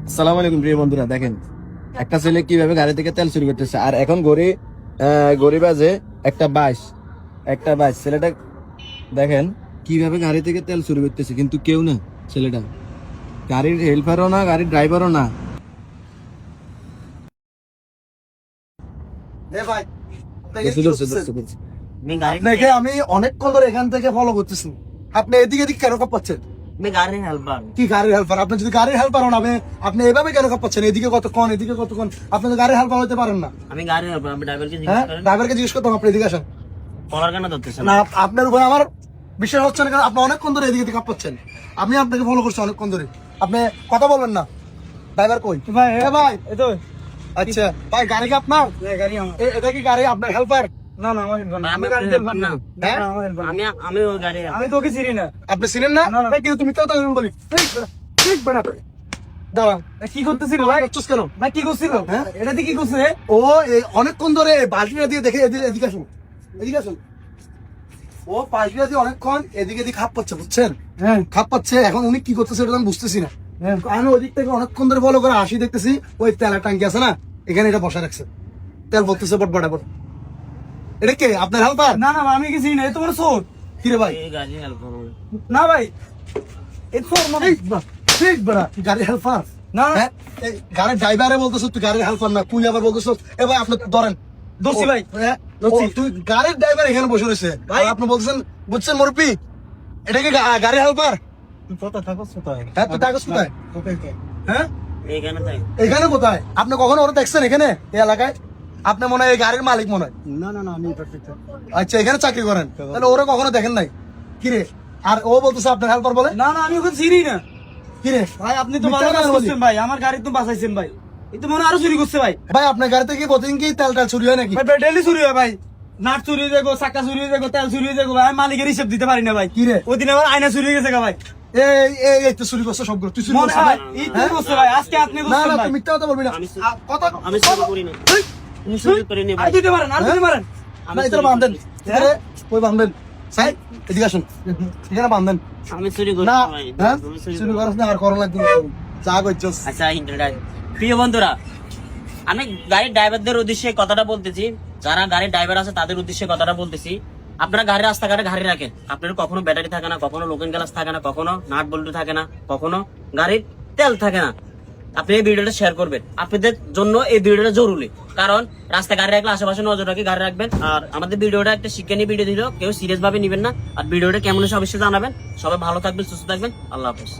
আসসালামু আলাইকুম প্রিয় বন্ধুরা, দেখেন একটা ছেলে কিভাবে গাড়ি থেকে তেল চুরি করতেছে। আর এখন গড়ি বাজে একটা বাইশ ছেলেটা দেখেন কিভাবে গাড়ি থেকে তেল চুরি করতেছে, কিন্তু কেউ না। ছেলেটা গাড়ির হেল্পারও না, গাড়ির ড্রাইভারও না। ভাই দেখে আমি অনেকক্ষণ ধরে এখান থেকে ফলো করতেছি। আপনি এদিকে এদিকে কেন কাঁপাচ্ছেন? গাড়ির হেল্পার। কি গাড়ির হেল্পার? আপনি যদি গাড়ির হেল্পার হন, আপনি এভাবে কেন কাঁপাচ্ছেন? এদিকে কতক্ষণ, এদিকে কতক্ষণ? আপনি তো গাড়ির হেল্পার হতে পারেন না। আমি গাড়ির হেল্পার, আমি ড্রাইভারকে জিজ্ঞেস হ্যাঁ, করেন। ড্রাইভারকে জিজ্ঞেস করতাম আপনি এদিকে আসেন। কলার কেন ধরতেছেন? না, আপনার উপরে আমার বিশ্বাস হচ্ছে না, কারণ আপনি অনেকক্ষণ ধরে এদিকে এদিকে কাঁপাচ্ছেন। আমি আপনাকে ফলো করছি অনেকক্ষণ ধরে, আপনি কথা বলবেন না। ড্রাইভার কই? ভাই ভাই এই তো আচ্ছা ভাই, গাড়ি কি আপনার? গাড়ি আমার। এটা কি গাড়ি আপনার হেল্পার? না না আমার helper না। আমি গাড়ি helper helper না। হ্যাঁ? না, আমার helper না। আমি ওই গাড়ি আমি তো ওকে চিনি না। আপনি ছিলেন না? না, না। ভাই, কিন্তু তুমি তো বলি ঠিক বেড়া দাঁড়া। কি করতেছিল ভাই? করছিস কেন? ভাই কি করছিল? হ্যাঁ? এটা দিয়ে কি করছে? ও অনেকক্ষণ ধরে বালতিটা দিয়ে দেখে এদিকে আসুন, এদিকে আসুন। ও বালতিটা দিয়ে অনেকক্ষণ এদিকে এদিকে খাপ পাচ্ছে, বুঝছেন? হ্যাঁ খাপ পাচ্ছে। এখন উনি কি করতেছে এটা আমি বুঝতেছি না। হ্যাঁ। আমি ওদিক থেকে অনেকক্ষণ ধরে ফলো করে আসি, দেখতেছি ওই তেলের ট্যাঙ্কি আছে না, এখানে এটা বসা রাখছে, তেল ভরতেছে বট। এটা কে আপনার হেল্পার? না না ভাই, আমি কি চিনি না। এ তো মনে চোর। কিরে ভাই? এই গাড়ির হেল্পার। না ভাই এ চোর মানে। ঠিক বেড়া, গাড়ির হেল্পার? না হ্যাঁ, এই গাড়ির ড্রাইভারে বলতেছ তুই গাড়ির হেল্পার না, তুই আবার বলতেছ এ ভাই আপনি ধরেন। দোষী ভাই। হ্যাঁ, দোষী। তুই গাড়ির ড্রাইভার এখানে বসে রয়েছে ভাই, আপনি বলছেন, বুঝছেন মুরব্বি? এটা কি গাড়ির হেল্পার? কথা থাকো কোথায়? হ্যাঁ, তো কাগজ কোথায়? হ্যাঁ, এইখানে তাই। এখানে কোথায়? আপনি কখনো ওরা দেখছেন এখানে এই এলাকায়? আপনি মনে হয় এই গাড়ির মালিক মনে হয়। না না না আমি আচ্ছা, এখানে চাকরি করেন, তাহলে ওরা কখনো দেখেন নাই? কিরে, আর ও বলতেছে আপনার হেল্পার বলে? না না আমি ওকে চিনি না। কিরে ভাই আপনি তো মিথ্যা ভালো কথা কাজ বলি। করছেন ভাই, আমার গাড়ি তো বাঁচাইছেন ভাই। এই তো মনে হয় আরো চুরি করছে ভাই। ভাই আপনার গাড়ি থেকে প্রতিদিন কি তেল চুরি হয় নাকি? ভাই ডেলি চুরি হয় ভাই। নাট চুরি হয়ে যাবো, চাকা চুরি হয়ে যাবো, তেল চুরি হয়ে যাবো ভাই। আমি মালিকের হিসেব দিতে পারি না ভাই। কি রে? ওই দিন আমার আয়না চুরি হয়ে গেছে গা ভাই। এই তো চুরি করছে সবগুলো, তুই চুরি মনে করছিস হয় ভাই? এই চুরি করছে ভাই। আজকে আপনি না করছেন না, ভাই। তুই মিথ্যা কথা বলবি না। আমি কথা আমি চুরি করি না। এই, আমি চুরি করি না আর ভাই। দিতে পারেন, আর দিতে পারেন। না, এটা বাঁধেন, এখানে ওই বাঁধেন, সাই এদিকে আসুন, এখানে বাঁধেন। আমি চুরি করি না, না ভাই। হ্যাঁ, আমি চুরি চুরি করি না। করিস না, আর করো লাগবে না। যা করছস। আচ্ছা ইন্টারনেট। প্রিয় বন্ধুরা, আমি গাড়ির ড্রাইভারদের উদ্দেশ্যে কথাটা বলতেছি, যারা গাড়ির ড্রাইভার আছে তাদের উদ্দেশ্যে কথাটা বলতেছি। আপনারা গাড়ি রাস্তাঘাটে গাড়ি রাখেন, আপনার কখনো ব্যাটারি থাকে না, কখনো লোকেন গ্লাস থাকে না, কখনো নাট বল্টু থাকে না, কখনো গাড়ির তেল থাকে না। আপনি এই ভিডিওটা শেয়ার করবেন, আপনাদের জন্য এই ভিডিওটা জরুরি। কারণ রাস্তায় গাড়ি রাখলে আশেপাশে নজর রাখে গাড়ি রাখবেন। আর আমাদের ভিডিওটা একটা শিক্ষণীয় ভিডিও দিল, কেউ সিরিয়াস ভাবে নিবেন না। আর ভিডিওটা কেমন হয়েছে অবশ্যই জানাবেন। সবাই ভালো থাকবেন, সুস্থ থাকবেন। আল্লাহ হাফেজ।